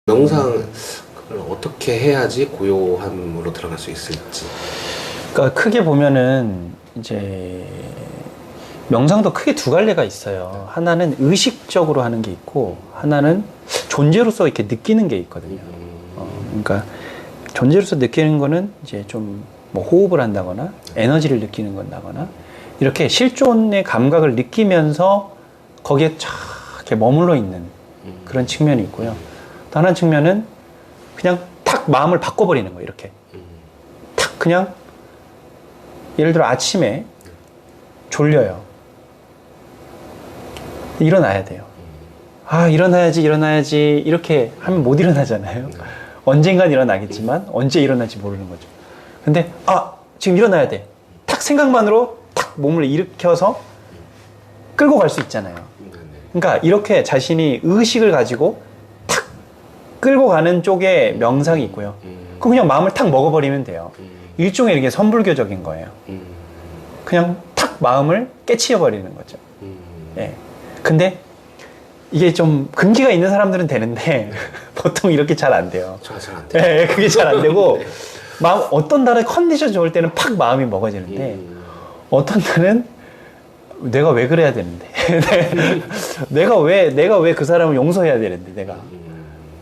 명상 그걸 어떻게 해야지 고요함으로 들어갈 수 있을지. 그러니까 크게 보면은 이제 명상도 크게 두 갈래가 있어요. 하나는 의식적으로 하는 게 있고 하나는 존재로서 이렇게 느끼는 게 있거든요. 그러니까 존재로서 느끼는 거는 이제 좀 뭐 호흡을 한다거나 에너지를 느끼는 건다거나 이렇게 실존의 감각을 느끼면서 거기에 쫙 이렇게 머물러 있는 그런 측면이 있고요. 또 하나는 측면은 그냥 탁 마음을 바꿔버리는 거예요. 이렇게 탁 그냥 예를 들어 아침에 졸려요. 일어나야 돼요. 아, 일어나야지 이렇게 하면 못 일어나잖아요. 언젠간 일어나겠지만 언제 일어날지 모르는 거죠. 근데 지금 일어나야 돼. 탁 생각만으로 탁 몸을 일으켜서 끌고 갈 수 있잖아요. 그러니까 이렇게 자신이 의식을 가지고 탁 끌고 가는 쪽에 명상이 있고요. 그럼 그냥 마음을 탁 먹어버리면 돼요. 일종의 이게 선불교적인 거예요. 그냥 탁 마음을 깨치워버리는 거죠. 예. 근데 이게 좀 근기가 있는 사람들은 되는데 보통 이렇게 잘 안 돼요. 잘 안 돼요. 예, 그게 잘 안 되고 마음 어떤 날은 컨디션 좋을 때는 팍 마음이 먹어지는데 어떤 날은 내가 왜 그래야 되는데 내가 왜 그 사람을 용서해야 되는데 내가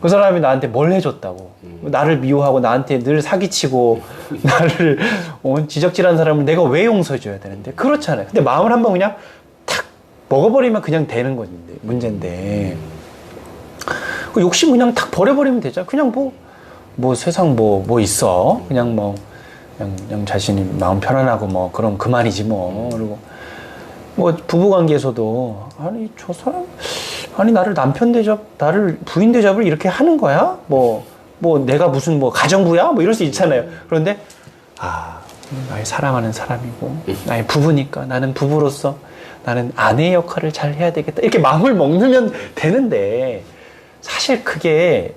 그 사람이 나한테 뭘 해줬다고 나를 미워하고 나한테 늘 사기치고 나를 지적질한 사람을 내가 왜 용서해줘야 되는데 그렇잖아요. 근데 마음을 한번 그냥 탁 먹어버리면 그냥 되는 건데 문제인데 그 욕심 그냥 탁 버려버리면 되죠. 그냥 뭐 세상 뭐 있어 그냥 그냥 자신이 마음 편안하고 뭐 그럼 그만이지 뭐. 그리고 뭐 부부관계에서도 아니 저 사람 아니 나를 남편 대접 나를 부인 대접을 이렇게 하는 거야? 뭐 내가 무슨 뭐 가정부야? 뭐 이럴 수 있잖아요. 그런데 나의 사랑하는 사람이고 나의 부부니까 나는 부부로서 나는 아내의 역할을 잘 해야 되겠다 이렇게 마음을 먹으면 되는데 사실 그게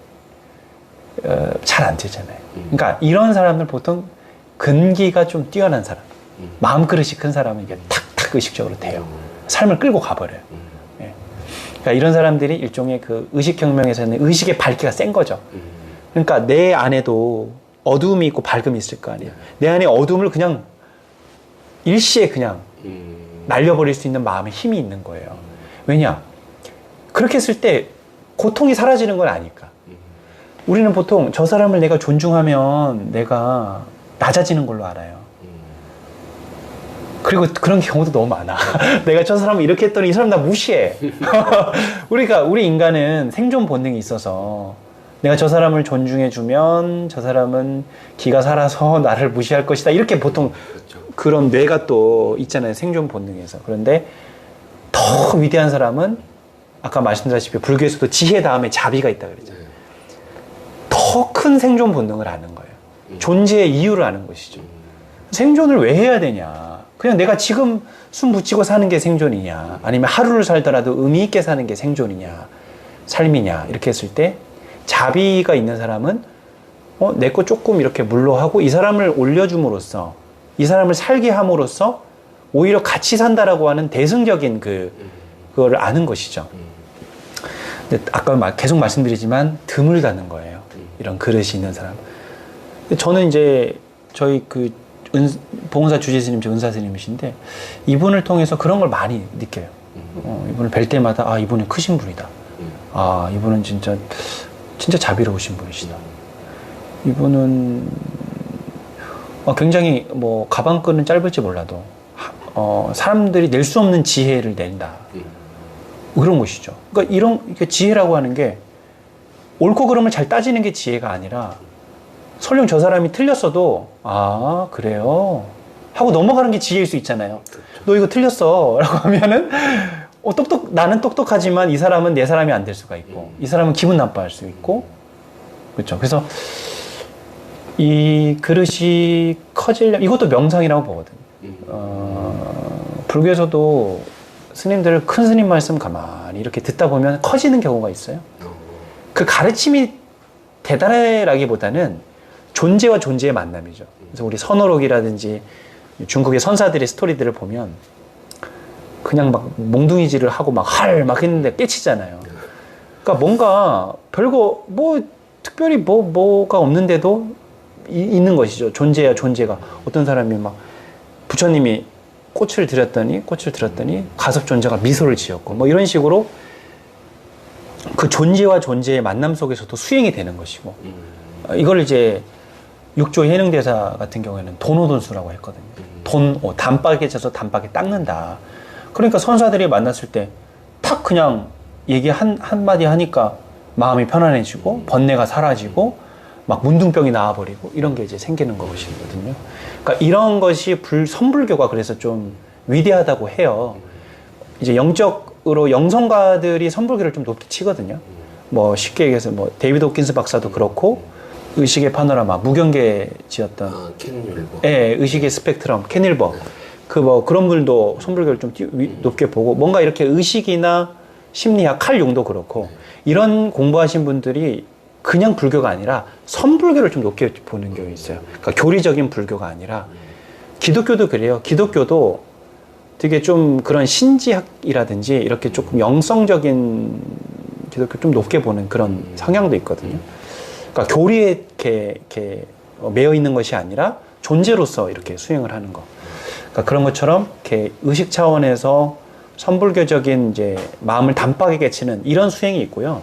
잘 안 되잖아요. 그러니까 이런 사람들 보통 근기가 좀 뛰어난 사람 마음 그릇이 큰 사람은 이게 탁탁 의식적으로 돼요. 삶을 끌고 가버려요. 예. 그러니까 이런 사람들이 일종의 그 의식혁명에서는 의식의 밝기가 센 거죠. 그러니까 내 안에도 어두움이 있고 밝음이 있을 거 아니에요. 내 안에 어두움을 그냥 일시에 그냥 날려버릴 수 있는 마음의 힘이 있는 거예요. 왜냐? 그렇게 했을 때 고통이 사라지는 건 아니까. 우리는 보통 저 사람을 내가 존중하면 내가 낮아지는 걸로 알아요. 그리고 그런 경우도 너무 많아. 내가 저 사람을 이렇게 했더니 이 사람 나 무시해. 우리 인간은 생존 본능이 있어서 내가 저 사람을 존중해주면 저 사람은 기가 살아서 나를 무시할 것이다. 이렇게 보통 그런 뇌가 또 있잖아요. 생존 본능에서. 그런데 더 위대한 사람은 아까 말씀드렸다시피 불교에서도 지혜 다음에 자비가 있다 그러잖아요. 더 큰 생존 본능을 아는 거예요. 존재의 이유를 아는 것이죠. 생존을 왜 해야 되냐. 그냥 내가 지금 숨 붙이고 사는 게 생존이냐 아니면 하루를 살더라도 의미 있게 사는 게 생존이냐 삶이냐 이렇게 했을 때 자비가 있는 사람은 내 거 조금 이렇게 물러하고 이 사람을 올려줌으로써 이 사람을 살게 함으로써 오히려 같이 산다라고 하는 대승적인 그거를 아는 것이죠. 근데 아까 계속 말씀드리지만 드물다는 거예요. 이런 그릇이 있는 사람. 저는 이제 저희 봉사 주지스님, 은사 스님이신데 이분을 통해서 그런 걸 많이 느껴요. 이분을 뵐 때마다 이분은 크신 분이다. 이분은 진짜 자비로우신 분이시다. 이분은 굉장히 뭐 가방끈은 짧을지 몰라도 사람들이 낼 수 없는 지혜를 낸다. 그런 것이죠. 그러니까 이런 지혜라고 하는 게 옳고 그름을 잘 따지는 게 지혜가 아니라 설령 저 사람이 틀렸어도 그래요 하고 넘어가는 게 지혜일 수 있잖아요. 너 이거 틀렸어 라고 하면은 나는 똑똑하지만 이 사람은 내 사람이 안 될 수가 있고 이 사람은 기분 나빠할 수 있고 그렇죠. 그래서 이 그릇이 커지려면 이것도 명상이라고 보거든. 불교에서도 스님들 큰 스님 말씀 가만히 이렇게 듣다 보면 커지는 경우가 있어요. 그 가르침이 대단하라기보다는 존재와 존재의 만남이죠. 그래서 우리 선어록이라든지 중국의 선사들의 스토리들을 보면 그냥 막 몽둥이질을 하고 막 했는데 깨치잖아요. 그러니까 뭔가 별거 뭐 특별히 뭐가 없는데도 있는 것이죠. 존재야 존재가. 어떤 사람이 막 부처님이 꽃을 들었더니 가섭 존재가 미소를 지었고 뭐 이런 식으로 그 존재와 존재의 만남 속에서도 수행이 되는 것이고 이걸 이제 육조 해능대사 같은 경우에는 돈오돈수라고 했거든요. 단박에 쳐서 단박에 닦는다. 그러니까 선사들이 만났을 때 탁 그냥 얘기 한마디 하니까 마음이 편안해지고 번뇌가 사라지고 막 문둥병이 나와버리고 이런 게 이제 생기는 것이거든요. 그러니까 이런 것이 선불교가 그래서 좀 위대하다고 해요. 이제 영적으로 영성가들이 선불교를 좀 높게 치거든요. 뭐 쉽게 얘기해서 뭐 데이비드 호킨스 박사도 그렇고 의식의 파노라마 무경계 지었던 켄 윌버. 예, 의식의 스펙트럼 켄 윌버 그런 분들도 선불교를 좀 높게 보고 뭔가 이렇게 의식이나 심리학 칼 용도 그렇고 이런 공부하신 분들이 그냥 불교가 아니라 선불교를 좀 높게 보는 경우가 있어요. 그러니까 교리적인 불교가 아니라 기독교도 그래요. 기독교도 되게 좀 그런 신지학이라든지 이렇게 조금 영성적인 기독교 좀 높게 보는 그런 성향도 있거든요. 그러니까 교리에 이렇게 매여 있는 것이 아니라 존재로서 이렇게 수행을 하는 거. 그러니까 그런 것처럼 이렇게 의식 차원에서 선불교적인 이제 마음을 단박에 깨치는 이런 수행이 있고요.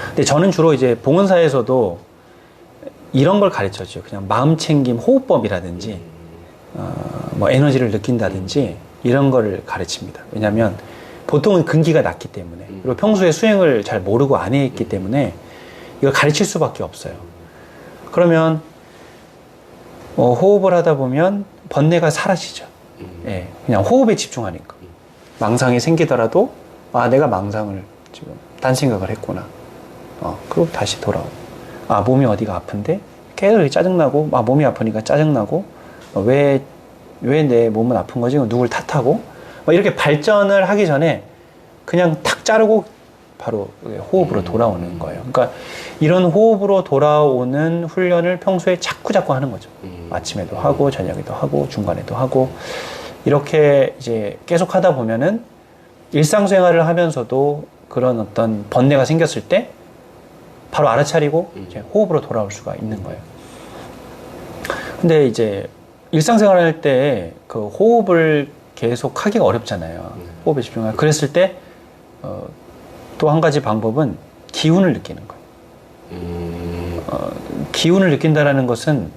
근데 저는 주로 이제 봉헌사에서도 이런 걸 가르쳐줘요. 그냥 마음 챙김 호흡법이라든지, 뭐 에너지를 느낀다든지 이런 걸 가르칩니다. 왜냐하면 보통은 근기가 낮기 때문에 그리고 평소에 수행을 잘 모르고 안 했기 때문에 이걸 가르칠 수밖에 없어요. 그러면 호흡을 하다 보면 번뇌가 사라지죠. 예, 그냥 호흡에 집중하니까. 망상이 생기더라도 내가 망상을 지금 딴 생각을 했구나. 그리고 다시 돌아오고. 몸이 어디가 아픈데 계속 짜증나고 몸이 아프니까 짜증나고 왜 내 몸은 아픈 거지? 누굴 탓하고 이렇게 발전을 하기 전에 그냥 탁 자르고 바로 호흡으로 돌아오는 거예요. 그러니까 이런 호흡으로 돌아오는 훈련을 평소에 자꾸 하는 거죠. 아침에도 하고 저녁에도 하고 중간에도 하고 이렇게 이제 계속 하다 보면은 일상생활을 하면서도 그런 어떤 번뇌가 생겼을 때 바로 알아차리고 이제 호흡으로 돌아올 수가 있는 거예요. 근데 이제 일상생활 할 때 그 호흡을 계속 하기가 어렵잖아요. 호흡에 집중하고. 그랬을 때 또 한 가지 방법은 기운을 느끼는 거예요. 기운을 느낀다라는 것은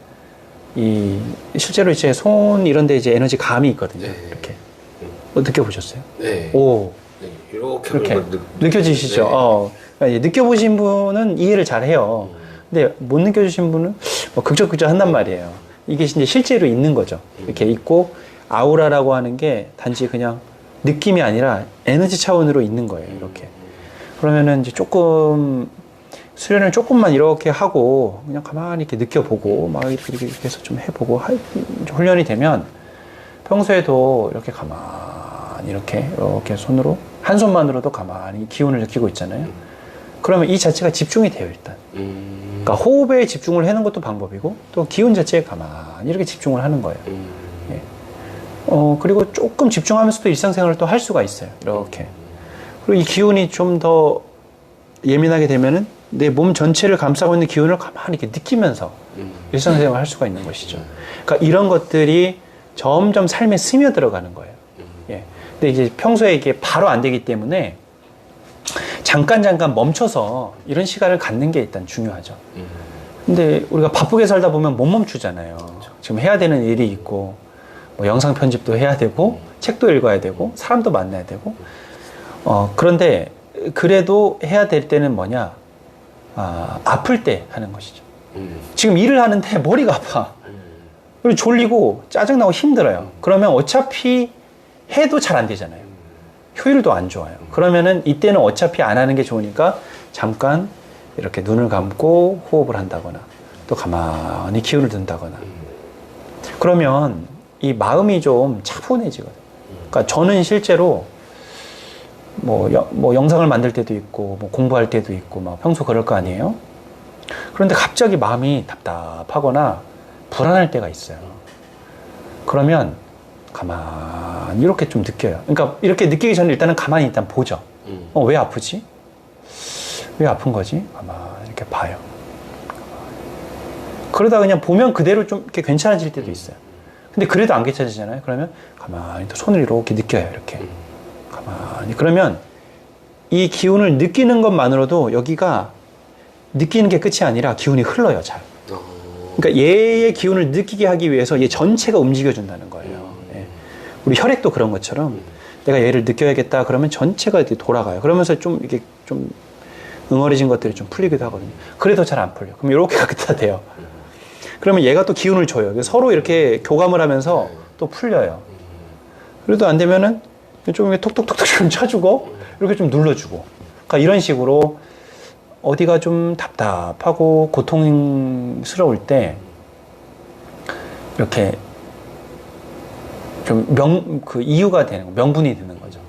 실제로 이제 손 이런 데 이제 에너지 감이 있거든요. 네. 이렇게. 느껴보셨어요? 네. 오. 네. 이렇게 느껴지시죠? 네. 그러니까 느껴보신 분은 이해를 잘 해요. 근데 못 느껴주신 분은 극적극적 한단 말이에요. 이게 이제 실제로 있는 거죠. 이렇게 있고, 아우라라고 하는 게 단지 그냥 느낌이 아니라 에너지 차원으로 있는 거예요. 이렇게. 그러면은 이제 수련을 조금만 이렇게 하고, 그냥 가만히 이렇게 느껴보고, 막 이렇게 해서 좀 해보고, 훈련이 되면 평소에도 이렇게 가만히 이렇게 손으로, 한 손만으로도 가만히 기운을 느끼고 있잖아요. 그러면 이 자체가 집중이 돼요, 일단. 그러니까 호흡에 집중을 하는 것도 방법이고, 또 기운 자체에 가만히 이렇게 집중을 하는 거예요. 예. 그리고 조금 집중하면서도 일상생활을 또 할 수가 있어요. 이렇게. 그리고 이 기운이 좀 더 예민하게 되면은 내 몸 전체를 감싸고 있는 기운을 가만히 이렇게 느끼면서 일상생활을 할 수가 있는 것이죠. 그러니까 이런 것들이 점점 삶에 스며들어가는 거예요. 예. 근데 이제 평소에 이게 바로 안 되기 때문에 잠깐 멈춰서 이런 시간을 갖는 게 일단 중요하죠. 근데 우리가 바쁘게 살다 보면 못 멈추잖아요. 지금 해야 되는 일이 있고, 뭐 영상 편집도 해야 되고, 책도 읽어야 되고, 사람도 만나야 되고. 그런데 그래도 해야 될 때는 뭐냐? 아플 때 하는 것이죠. 지금 일을 하는데 머리가 아파. 그리고 졸리고 짜증나고 힘들어요. 그러면 어차피 해도 잘 안 되잖아요. 효율도 안 좋아요. 그러면은 이때는 어차피 안 하는 게 좋으니까 잠깐 이렇게 눈을 감고 호흡을 한다거나 또 가만히 기운을 든다거나 그러면 이 마음이 좀 차분해지거든요. 그러니까 저는 실제로 뭐 영상을 만들 때도 있고 뭐 공부할 때도 있고 막 평소 그럴 거 아니에요. 그런데 갑자기 마음이 답답하거나 불안할 때가 있어요. 그러면 가만히 이렇게 좀 느껴요. 그러니까 이렇게 느끼기 전에 일단은 가만히 일단 보죠. 왜 아프지? 왜 아픈 거지? 아마 이렇게 봐요. 그러다 그냥 보면 그대로 좀 이렇게 괜찮아질 때도 있어요. 근데 그래도 안 괜찮아지잖아요. 그러면 가만히 또 손을 이렇게 느껴요. 이렇게 가만히. 그러면 이 기운을 느끼는 것만으로도 여기가 느끼는 게 끝이 아니라 기운이 흘러요. 잘. 그러니까 얘의 기운을 느끼게 하기 위해서 얘 전체가 움직여준다는 거예요. 예. 우리 혈액도 그런 것처럼 내가 얘를 느껴야겠다 그러면 전체가 이렇게 돌아가요. 그러면서 좀 이게 좀 응어리진 것들이 좀 풀리기도 하거든요. 그래도 잘 안 풀려. 그럼 이렇게 갖다 대요. 그러면 얘가 또 기운을 줘요. 서로 이렇게 교감을 하면서 또 풀려요. 그래도 안 되면은 좀 톡톡톡톡 좀 쳐주고 이렇게 좀 눌러주고. 그러니까 이런 식으로 어디가 좀 답답하고 고통스러울 때 이렇게 좀 그 이유가 되는 거, 명분이 되는 거죠.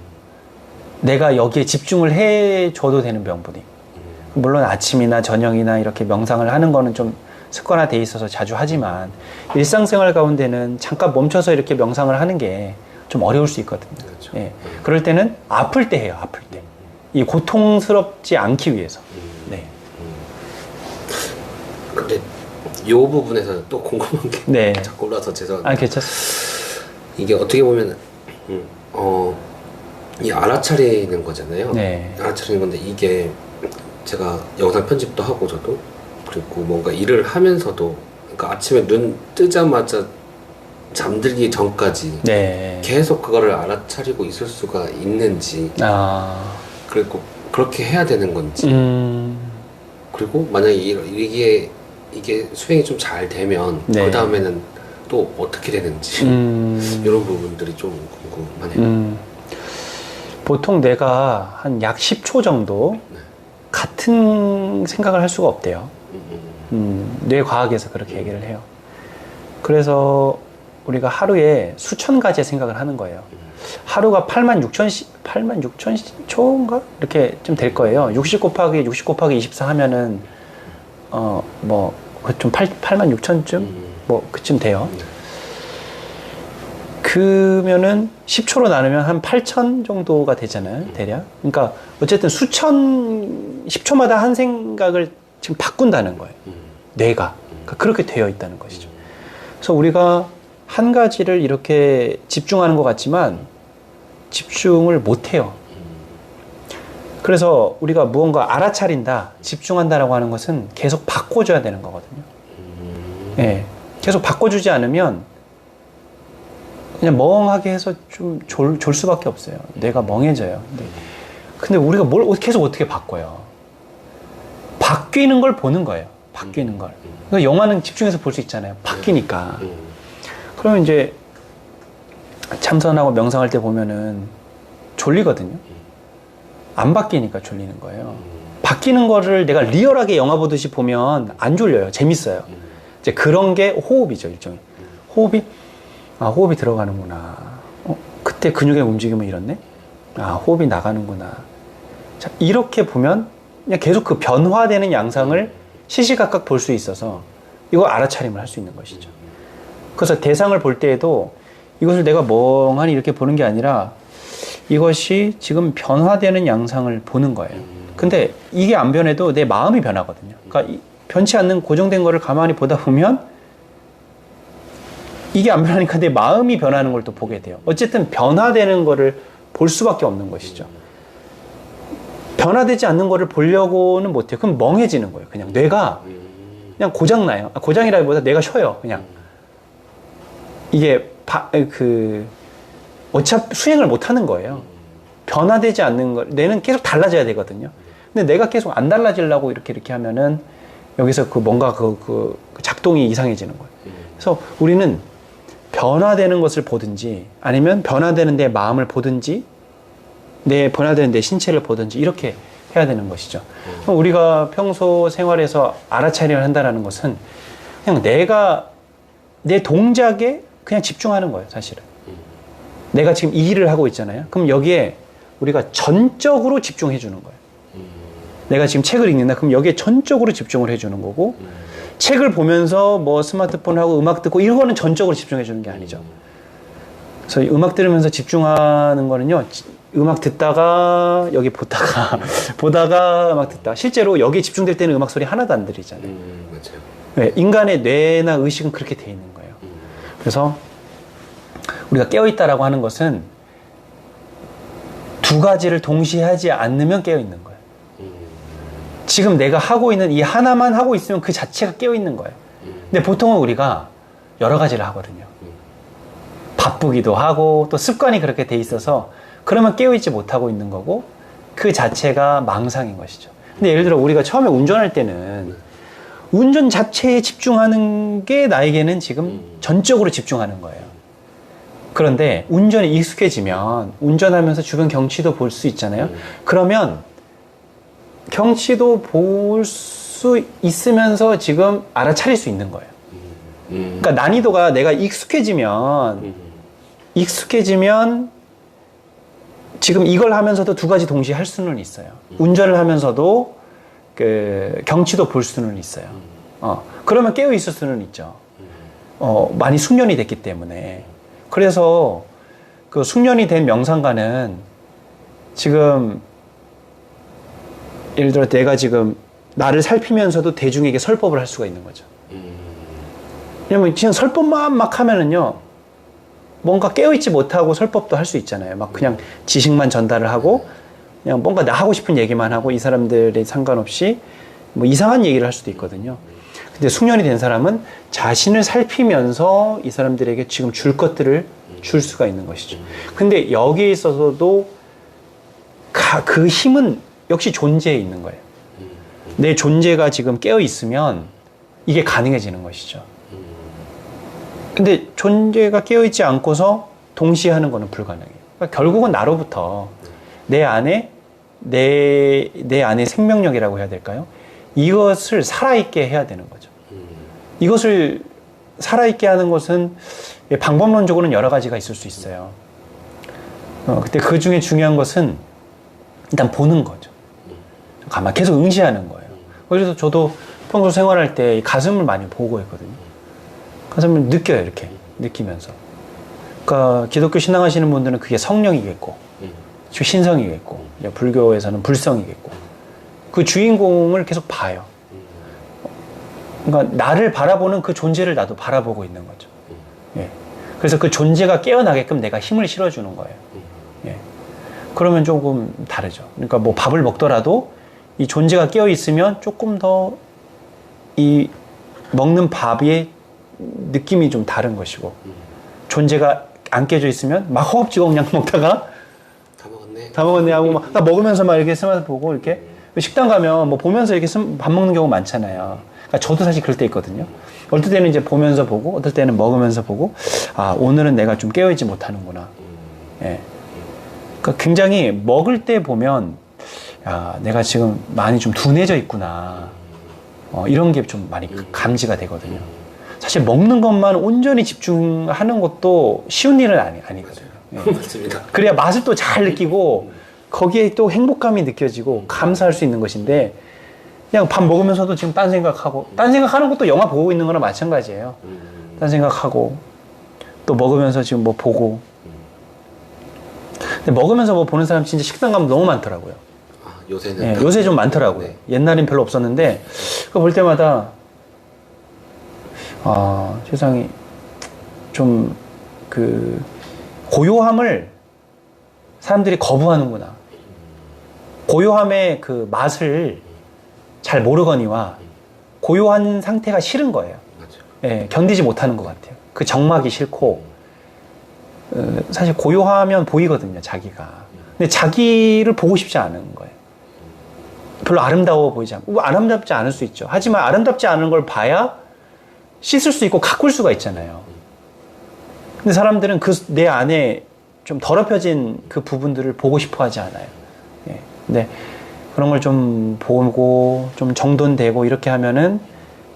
내가 여기에 집중을 해줘도 되는 명분이. 물론 아침이나 저녁이나 이렇게 명상을 하는 거는 좀 습관화돼 있어서 자주 하지만 일상생활 가운데는 잠깐 멈춰서 이렇게 명상을 하는 게 좀 어려울 수 있거든요. 그렇죠. 예. 그럴 때는 아플 때 해요. 아플 때. 이 고통스럽지 않기 위해서. 네. 근데 이 부분에서 또 궁금한 게 네. 자꾸 올라서 죄송합니다. 아, 괜찮습니다. 이게 어떻게 보면 이 알아차리는 거잖아요. 네. 알아차리는 건데 이게 제가 영상 편집도 하고 저도 그리고 뭔가 일을 하면서도 그러니까 아침에 눈 뜨자마자 잠들기 전까지 네. 계속 그거를 알아차리고 있을 수가 있는지 그리고 그렇게 해야 되는 건지 그리고 만약에 이게 수행이 좀 잘 되면 네. 그 다음에는 또 어떻게 되는지 이런 부분들이 좀 궁금하네요. 보통 내가 한 약 10초 정도 네. 같은 생각을 할 수가 없대요. 뇌과학에서 그렇게 얘기를 해요. 그래서 우리가 하루에 수천 가지의 생각을 하는 거예요. 하루가 86,000 초인가? 이렇게 좀 될 거예요. 60 곱하기 24 하면은, 좀 86,000쯤? 그쯤 돼요. 그러면은 10초로 나누면 한 8,000 정도가 되잖아요. 대략. 그러니까 어쨌든 10초마다 한 생각을 지금 바꾼다는 거예요. 뇌가. 그러니까 그렇게 되어 있다는 것이죠. 그래서 우리가 한 가지를 이렇게 집중하는 것 같지만 집중을 못 해요. 그래서 우리가 무언가 알아차린다, 집중한다라고 하는 것은 계속 바꿔줘야 되는 거거든요. 네. 계속 바꿔주지 않으면 그냥 멍하게 해서 좀 졸 수밖에 없어요. 뇌가 멍해져요. 근데 우리가 뭘 계속 어떻게 바꿔요? 바뀌는 걸 보는 거예요. 바뀌는 걸. 그러니까 영화는 집중해서 볼 수 있잖아요. 바뀌니까. 그러면 이제 참선하고 명상할 때 보면은 졸리거든요. 안 바뀌니까 졸리는 거예요. 바뀌는 거를 내가 리얼하게 영화 보듯이 보면 안 졸려요. 재밌어요. 이제 그런 게 호흡이죠, 일종의. 호흡이 들어가는구나. 그때 근육의 움직임은 이렇네? 호흡이 나가는구나. 자, 이렇게 보면 그냥 계속 그 변화되는 양상을 시시각각 볼 수 있어서 이거 알아차림을 할 수 있는 것이죠. 그래서 대상을 볼 때에도 이것을 내가 멍하니 이렇게 보는 게 아니라 이것이 지금 변화되는 양상을 보는 거예요. 근데 이게 안 변해도 내 마음이 변하거든요. 그러니까 변치 않는 고정된 거를 가만히 보다 보면 이게 안 변하니까 내 마음이 변하는 걸 또 보게 돼요. 어쨌든 변화되는 거를 볼 수밖에 없는 것이죠. 변화되지 않는 거를 보려고는 못해요. 그럼 멍해지는 거예요. 그냥 뇌가 그냥 고장나요. 고장이라기보다 뇌가 쉬어요. 그냥 이게 어차피 수행을 못 하는 거예요. 변화되지 않는 걸 뇌는 계속 달라져야 되거든요. 근데 내가 계속 안 달라지려고 이렇게 하면은 여기서 뭔가 작동이 이상해지는 거예요. 그래서 우리는 변화되는 것을 보든지 아니면 변화되는 내 마음을 보든지 변화되는 내 신체를 보든지 이렇게 해야 되는 것이죠. 그럼 우리가 평소 생활에서 알아차림을 한다는 것은 그냥 내 동작에 그냥 집중하는 거예요, 사실은. 내가 지금 이 일을 하고 있잖아요. 그럼 여기에 우리가 전적으로 집중해 주는 거예요. 내가 지금 책을 읽는다. 그럼 여기에 전적으로 집중을 해주는 거고, 책을 보면서 스마트폰하고 음악 듣고 이런 거는 전적으로 집중해 주는 게 아니죠. 그래서 음악 들으면서 집중하는 거는요, 음악 듣다가 여기 보다가 보다가 음악 듣다가 실제로 여기에 집중될 때는 음악 소리 하나도 안 들리잖아요. 맞아요. 네, 인간의 뇌나 의식은 그렇게 돼 있는 거예요. 그래서 우리가 깨어있다라고 하는 것은 두 가지를 동시에 하지 않으면 깨어있는 거예요. 지금 내가 하고 있는 이 하나만 하고 있으면 그 자체가 깨어있는 거예요. 근데 보통은 우리가 여러 가지를 하거든요. 바쁘기도 하고 또 습관이 그렇게 돼 있어서 그러면 깨어있지 못하고 있는 거고 그 자체가 망상인 것이죠. 근데 예를 들어 우리가 처음에 운전할 때는 운전 자체에 집중하는 게 나에게는 지금 전적으로 집중하는 거예요. 그런데 운전에 익숙해지면 운전하면서 주변 경치도 볼 수 있잖아요. 그러면 경치도 볼 수 있으면서 지금 알아차릴 수 있는 거예요. 그러니까 난이도가 내가 익숙해지면 지금 이걸 하면서도 두 가지 동시에 할 수는 있어요. 운전을 하면서도 그 경치도 볼 수는 있어요. 그러면 깨어 있을 수는 있죠. 많이 숙련이 됐기 때문에. 그래서 그 숙련이 된 명상가는 지금 예를 들어 내가 지금 나를 살피면서도 대중에게 설법을 할 수가 있는 거죠. 왜냐면 그냥 설법만 막 하면은요, 뭔가 깨어있지 못하고 설법도 할 수 있잖아요. 막 그냥 지식만 전달을 하고, 그냥 뭔가 나 하고 싶은 얘기만 하고 이 사람들에 상관없이 뭐 이상한 얘기를 할 수도 있거든요. 근데 숙련이 된 사람은 자신을 살피면서 이 사람들에게 지금 줄 것들을 줄 수가 있는 것이죠. 근데 여기에 있어서도 그 힘은 역시 존재에 있는 거예요. 내 존재가 지금 깨어 있으면 이게 가능해지는 것이죠. 근데 존재가 깨어있지 않고서 동시에 하는 거는 불가능해요. 그러니까 결국은 나로부터 내 안에 생명력이라고 해야 될까요? 이것을 살아있게 해야 되는 거죠. 이것을 살아있게 하는 것은 방법론적으로는 여러 가지가 있을 수 있어요. 근데 그 중에 중요한 것은 일단 보는 거죠. 가만 계속 응시하는 거예요. 그래서 저도 평소 생활할 때 가슴을 많이 보고 했거든요. 가슴을 느껴요, 이렇게. 느끼면서. 그러니까 기독교 신앙하시는 분들은 그게 성령이겠고, 신성이겠고, 불교에서는 불성이겠고, 그 주인공을 계속 봐요. 그러니까 나를 바라보는 그 존재를 나도 바라보고 있는 거죠. 예. 그래서 그 존재가 깨어나게끔 내가 힘을 실어주는 거예요. 예. 그러면 조금 다르죠. 그러니까 뭐 밥을 먹더라도 이 존재가 깨어있으면 조금 더 이 먹는 밥의 느낌이 좀 다른 것이고, 존재가 안 깨져 있으면 막 허겁지겁 그냥 먹다가 다 먹었네 하고 막 먹으면서 막 이렇게 스마트 보고 이렇게 식당 가면 뭐 보면서 이렇게 밥 먹는 경우 많잖아요. 그러니까 저도 사실 그럴 때 있거든요. 어떨 때는 이제 보면서 보고, 어떨 때는 먹으면서 보고, 아, 오늘은 내가 좀 깨어있지 못하는구나. 예. 그러니까 굉장히 먹을 때 보면, 야, 내가 지금 많이 좀 둔해져 있구나. 이런 게 좀 많이 감지가 되거든요. 사실 먹는 것만 온전히 집중하는 것도 쉬운 일은 아니거든요. 예. 맞습니다. 그래야 맛을 또 잘 느끼고, 거기에 또 행복감이 느껴지고, 감사할 수 있는 것인데, 그냥 밥 먹으면서도 지금 딴 생각하고, 딴 생각하는 것도 영화 보고 있는 거랑 마찬가지예요. 딴 생각하고, 또 먹으면서 지금 뭐 보고. 근데 먹으면서 뭐 보는 사람 진짜 식당 가면 너무 많더라고요. 아, 요새는. 네, 요새 좀 많더라고요. 네. 옛날엔 별로 없었는데, 그거 볼 때마다, 아, 세상이 좀, 고요함을 사람들이 거부하는구나. 고요함의 그 맛을 잘 모르거니와 고요한 상태가 싫은 거예요. 예, 견디지 못하는 것 같아요. 그 정막이 싫고, 사실 고요하면 보이거든요, 자기가. 근데 자기를 보고 싶지 않은 거예요. 별로 아름다워 보이지 않고, 아름답지 않을 수 있죠. 하지만 아름답지 않은 걸 봐야 씻을 수 있고 가꿀 수가 있잖아요. 근데 사람들은 내 안에 좀 더럽혀진 그 부분들을 보고 싶어 하지 않아요. 예. 근데 그런 걸 좀 보고, 좀 정돈되고 이렇게 하면은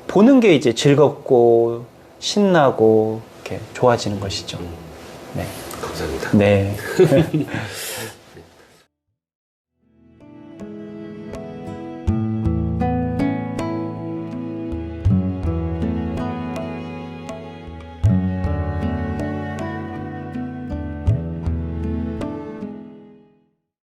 보는 게 이제 즐겁고, 신나고, 이렇게 좋아지는 것이죠. 네. 감사합니다. 네.